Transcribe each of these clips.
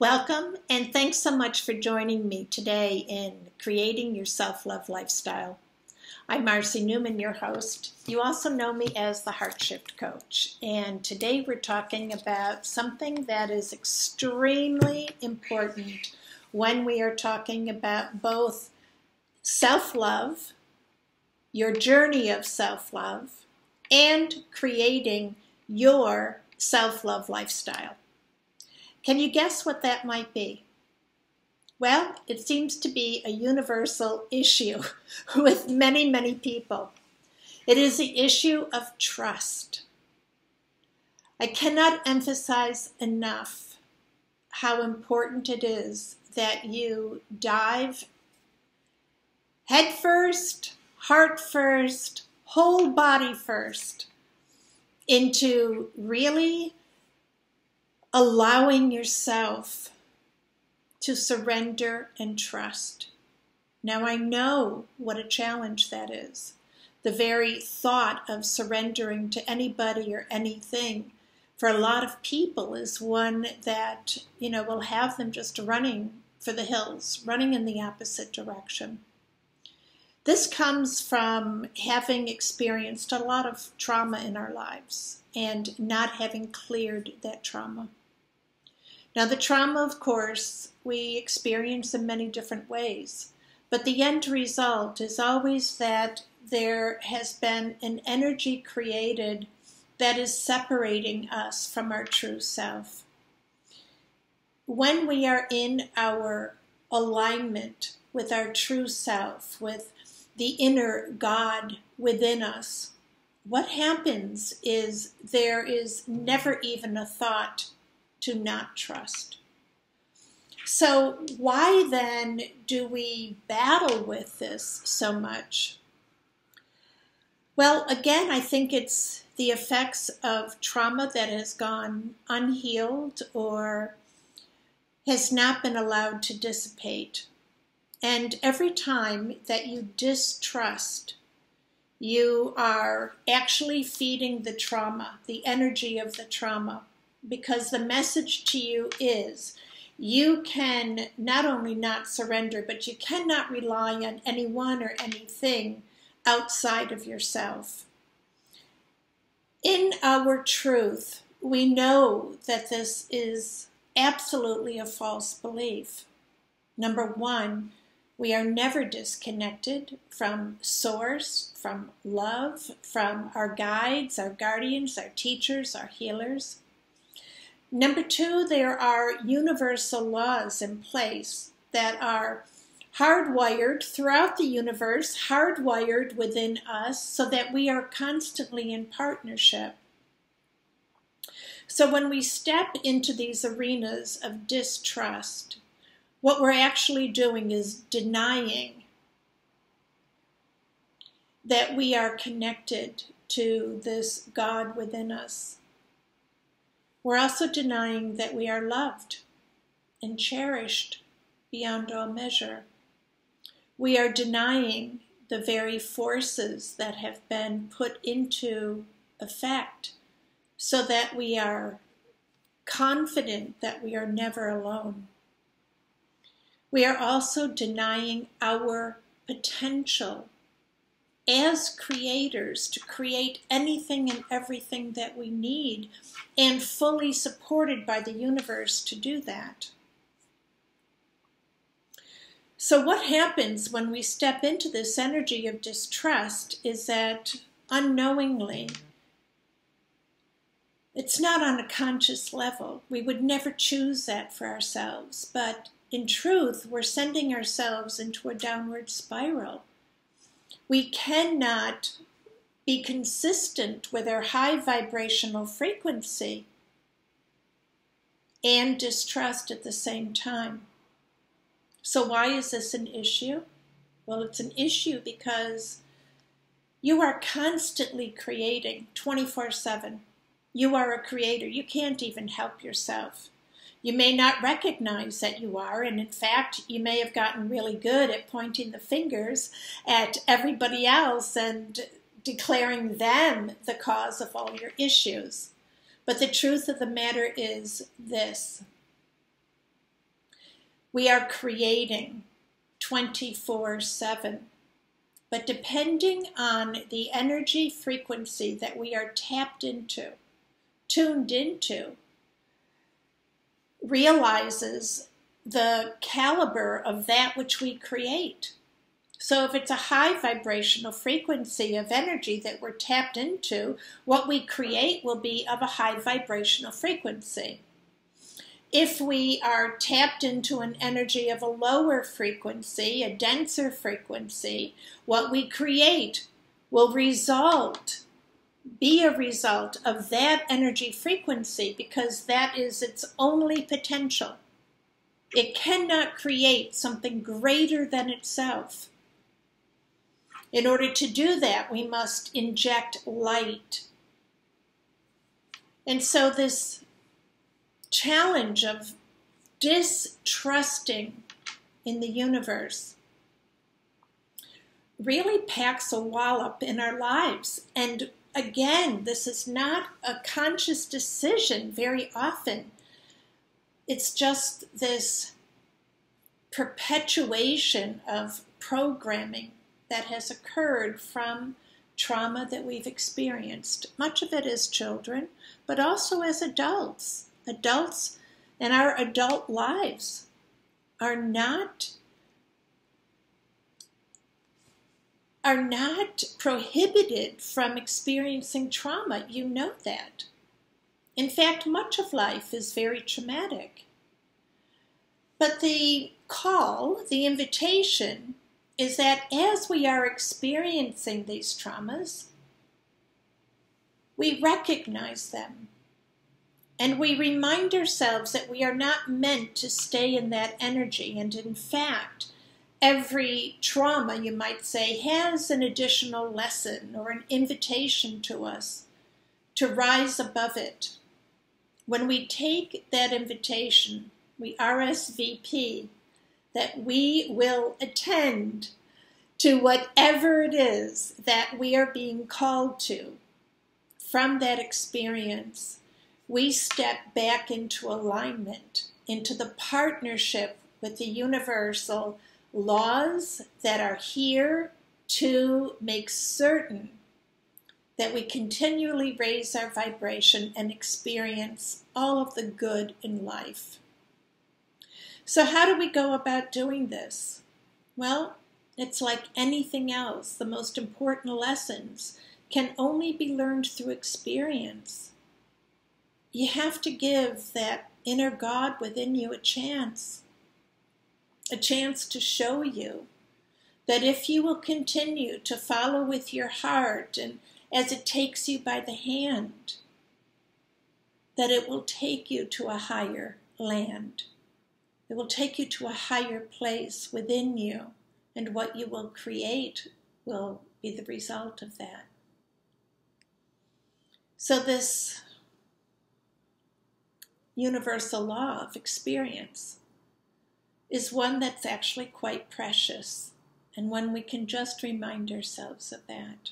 Welcome, and thanks so much for joining me today in Creating Your Self-Love Lifestyle. I'm Marcy Newman, your host. You also know me as the HeartShift Coach, and today we're talking about something that is extremely important when we are talking about both self-love, your journey of self-love, and creating your self-love lifestyle. Can you guess what that might be? Well, it seems to be a universal issue with many, many people. It is the issue of trust. I cannot emphasize enough how important it is that you dive head first, heart first, whole body first into really allowing yourself to surrender and trust. Now, I know what a challenge that is. The very thought of surrendering to anybody or anything for a lot of people is one that, will have them just running for the hills, running in the opposite direction. This comes from having experienced a lot of trauma in our lives and not having cleared that trauma. Now, the trauma, of course, we experience in many different ways, but the end result is always that there has been an energy created that is separating us from our true self. When we are in our alignment with our true self, with the inner God within us, what happens is there is never even a thought to not trust. So why then do we battle with this so much? Well, again, I think it's the effects of trauma that has gone unhealed or has not been allowed to dissipate. And every time that you distrust, you are actually feeding the trauma, the energy of the trauma. Because the message to you is you can not only not surrender, but you cannot rely on anyone or anything outside of yourself. In our truth, we know that this is absolutely a false belief. Number one, we are never disconnected from source, from love, from our guides, our guardians, our teachers, our healers. Number two, there are universal laws in place that are hardwired throughout the universe, hardwired within us, so that we are constantly in partnership. So when we step into these arenas of distrust, what we're actually doing is denying that we are connected to this God within us. We're also denying that we are loved and cherished beyond all measure. We are denying the very forces that have been put into effect so that we are confident that we are never alone. We are also denying our potential as creators to create anything and everything that we need, and fully supported by the universe to do that. So what happens when we step into this energy of distrust is that unknowingly, it's not on a conscious level. We would never choose that for ourselves, but in truth, we're sending ourselves into a downward spiral. We cannot be consistent with our high vibrational frequency and distrust at the same time. So why is this an issue? Well, it's an issue because you are constantly creating 24/7. You are a creator. You can't even help yourself. You may not recognize that you are, and in fact, you may have gotten really good at pointing the fingers at everybody else and declaring them the cause of all your issues. But the truth of the matter is this: We are creating 24/7. But depending on the energy frequency that we are tapped into, tuned into, realizes the caliber of that which we create. So if it's a high vibrational frequency of energy that we're tapped into, what we create will be of a high vibrational frequency. If we are tapped into an energy of a lower frequency, a denser frequency, what we create will be a result of that energy frequency, because that is its only potential. It cannot create something greater than itself. In order to do that, we must inject light. And so this challenge of distrusting in the universe really packs a wallop in our lives. And again, this is not a conscious decision very often. It's just this perpetuation of programming that has occurred from trauma that we've experienced. Much of it as children, but also as adults. Adults in our adult lives are not prohibited from experiencing trauma. You know that. In fact, much of life is very traumatic. But the call, the invitation, is that as we are experiencing these traumas, we recognize them. And we remind ourselves that we are not meant to stay in that energy. And in fact, every trauma, you might say, has an additional lesson or an invitation to us to rise above it. When we take that invitation, we RSVP that we will attend to whatever it is that we are being called to from that experience. We step back into alignment, into the partnership with the universal laws that are here to make certain that we continually raise our vibration and experience all of the good in life. So how do we go about doing this? Well, it's like anything else. The most important lessons can only be learned through experience. You have to give that inner God within you a chance to show you that if you will continue to follow with your heart and as it takes you by the hand, that it will take you to a higher land. It will take you to a higher place within you, and what you will create will be the result of that. So this universal law of experience is one that's actually quite precious, and one we can just remind ourselves of that.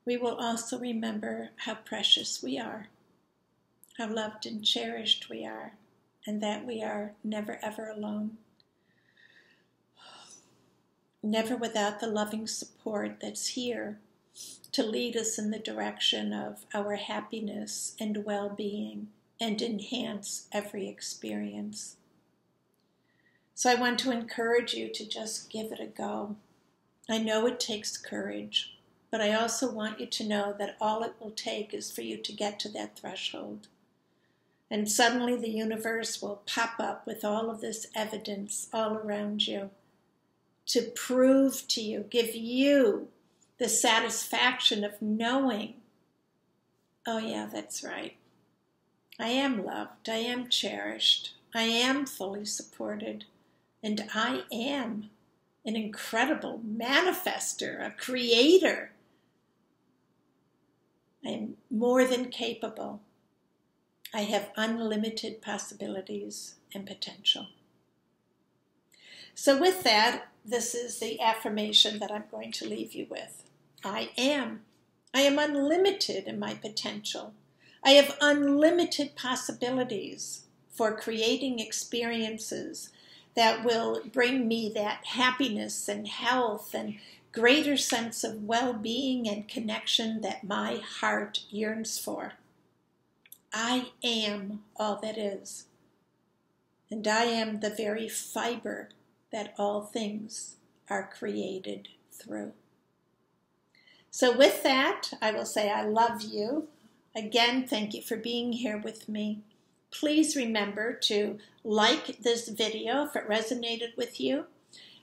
We will also remember how precious we are, how loved and cherished we are, and that we are never ever alone. Never without the loving support that's here to lead us in the direction of our happiness and well-being and enhance every experience. So I want to encourage you to just give it a go. I know it takes courage, but I also want you to know that all it will take is for you to get to that threshold. And suddenly the universe will pop up with all of this evidence all around you to prove to you, give you the satisfaction of knowing, oh yeah, that's right. I am loved, I am cherished, I am fully supported, and I am an incredible manifester, a creator. I am more than capable. I have unlimited possibilities and potential. So with that, this is the affirmation that I'm going to leave you with. I am. I am unlimited in my potential. I have unlimited possibilities for creating experiences that will bring me that happiness and health and greater sense of well-being and connection that my heart yearns for. I am all that is, and I am the very fiber that all things are created through. So with that, I will say I love you. Again, thank you for being here with me. Please remember to like this video if it resonated with you.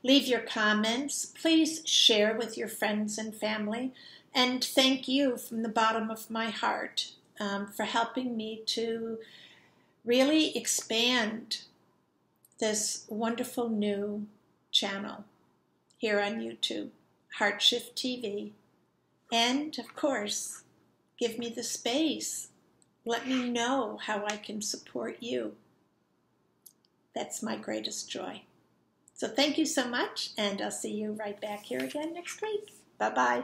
Leave your comments. Please share with your friends and family. And thank you from the bottom of my heart for helping me to really expand this wonderful new channel here on YouTube, HeartShift-TV. And, of course, give me the space. Let me know how I can support you. That's my greatest joy. So thank you so much, and I'll see you right back here again next week. Bye-bye.